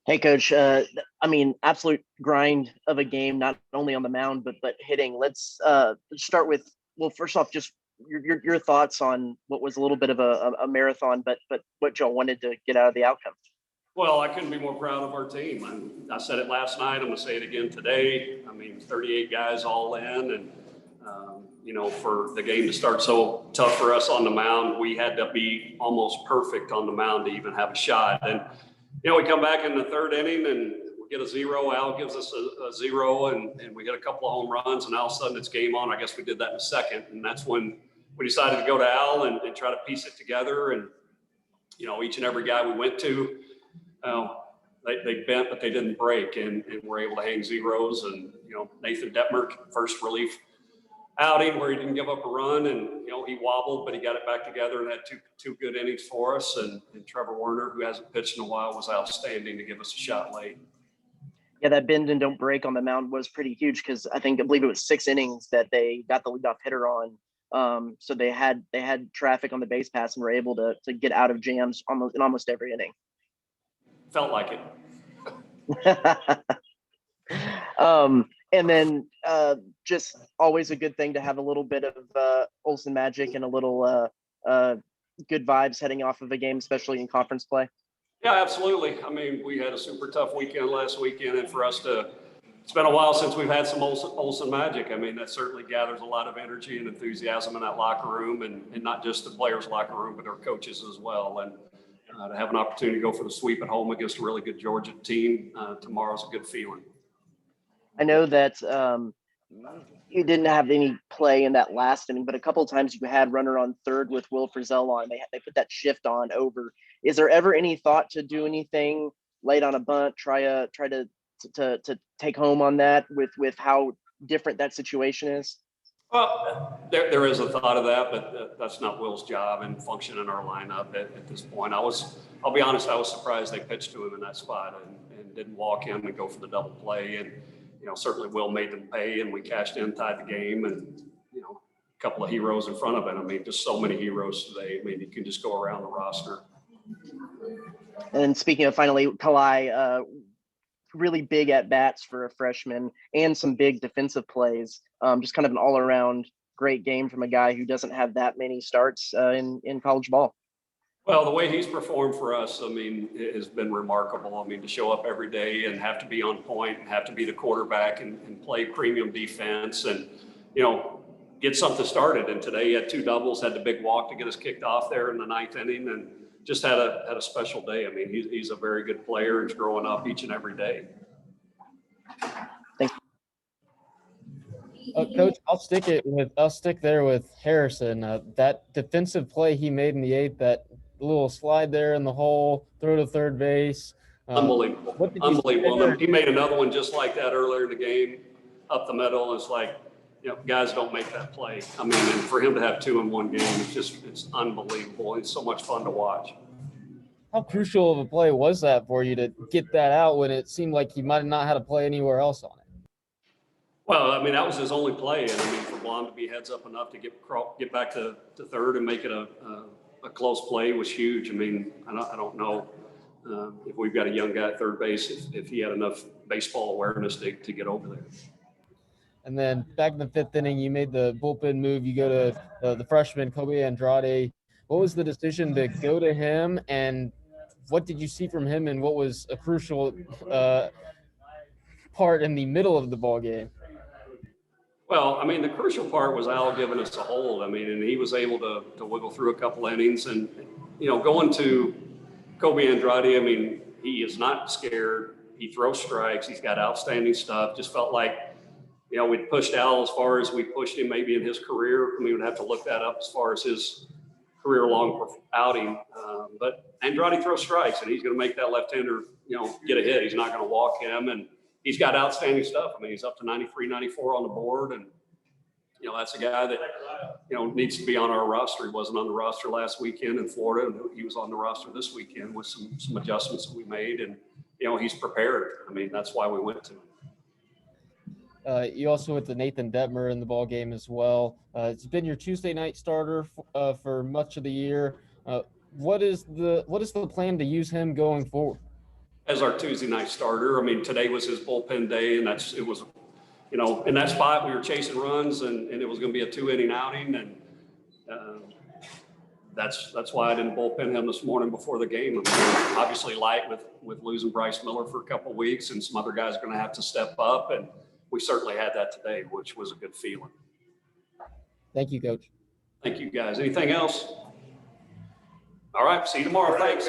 Hey, Coach. Absolute grind of a game, not only on the mound but hitting. Let's start with first off, just your thoughts on what was a little bit of a marathon, but what y'all wanted to get out of the outcome. Well, I couldn't be more proud of our team. I said it last night. I'm going to say it again today. 38 guys all in, and for the game to start so tough for us on the mound, we had to be almost perfect on the mound to even have a shot. And we come back in the third inning and we get a zero. Al gives us a zero, and we get a couple of home runs, and all of a sudden it's game on. I guess we did that in a second, and that's when we decided to go to Al and try to piece it together. And each and every guy we went to, they bent, but they didn't break, and we're able to hang zeros. And Nathan Detmer, first relief outing where he didn't give up a run, and he wobbled, but he got it back together and had two good innings for us. And Trevor Werner, who hasn't pitched in a while, was outstanding to give us a shot late. Yeah, that bend and don't break on the mound was pretty huge because I believe it was 6 innings that they got the leadoff hitter on. So they had traffic on the base pass and were able to get out of jams almost every inning. Felt like it. And then just always a good thing to have a little bit of Olsen magic and a little good vibes heading off of a game, especially in conference play. Yeah, absolutely. We had a super tough weekend last weekend, and for us it's been a while since we've had some Olsen magic. That certainly gathers a lot of energy and enthusiasm in that locker room, and not just the players' locker room, but our coaches as well. And to have an opportunity to go for the sweep at home against a really good Georgia team tomorrow's a good feeling. I know that you didn't have any play in that last inning, but a couple of times you had runner on third with Will Frizzell on. They put that shift on over. Is there ever any thought to do anything late on a bunt, try to take home on that with how different that situation is? Well, there is a thought of that, but that's not Will's job and function in our lineup at this point. I'll be honest, I was surprised they pitched to him in that spot and didn't walk him and go for the double play. And certainly Will made them pay, and we cashed in, tied the game, and a couple of heroes in front of it. Just so many heroes today. You can just go around the roster. And speaking of finally, Kalai, really big at bats for a freshman and some big defensive plays. Just kind of an all around great game from a guy who doesn't have that many starts in college ball. Well, the way he's performed for us, it has been remarkable. To show up every day and have to be on point and have to be the quarterback and play premium defense and, get something started. And today he had 2 doubles, had the big walk to get us kicked off there in the 9th inning, and just had a special day. He's a very good player and he's growing up each and every day. Thanks. Coach, I'll stick there with Harrison. That defensive play he made in the 8th, that little slide there in the hole, throw to third base. Unbelievable. Unbelievable. He made another one just like that earlier in the game, up the middle. It's like, guys don't make that play. And for him to have 2 in one game, it's unbelievable. It's so much fun to watch. How crucial of a play was that for you to get that out when it seemed like he might have not had to play anywhere else on it? Well, that was his only play. And for Blom to be heads up enough to get back to third and make it a close play was huge. I don't know if we've got a young guy at third base, if he had enough baseball awareness to get over there. And then back in the 5th inning, you made the bullpen move. You go to the freshman, Kobe Andrade. What was the decision to go to him, and what did you see from him, and what was a crucial part in the middle of the ball game? Well, the crucial part was Al giving us a hold. And he was able to wiggle through a couple innings. And, going to Kobe Andrade, he is not scared. He throws strikes. He's got outstanding stuff. Just felt like, we'd pushed Al as far as we pushed him maybe in his career. We'd have to look that up as far as his career-long outing. But Andrade throws strikes, and he's going to make that left-hander, get a hit. He's not going to walk him. And he's got outstanding stuff. He's up to 93, 94 on the board. And, that's a guy that, needs to be on our roster. He wasn't on the roster last weekend in Florida, and he was on the roster this weekend with some adjustments that we made. And, he's prepared. That's why we went to him. You also went to Nathan Detmer in the ball game as well. It's been your Tuesday night starter for much of the year. What is the plan to use him going forward? as our Tuesday night starter. I mean, today was his bullpen day, and it was, you know, in that spot we were chasing runs, and it was going to be a 2-inning outing, and that's why I didn't bullpen him this morning before the game. I mean, obviously light with losing Bryce Miller for a couple of weeks, and some other guys are going to have to step up, and we certainly had that today, which was a good feeling. Thank you, Coach. Thank you, guys. Anything else? All right, see you tomorrow. Thanks.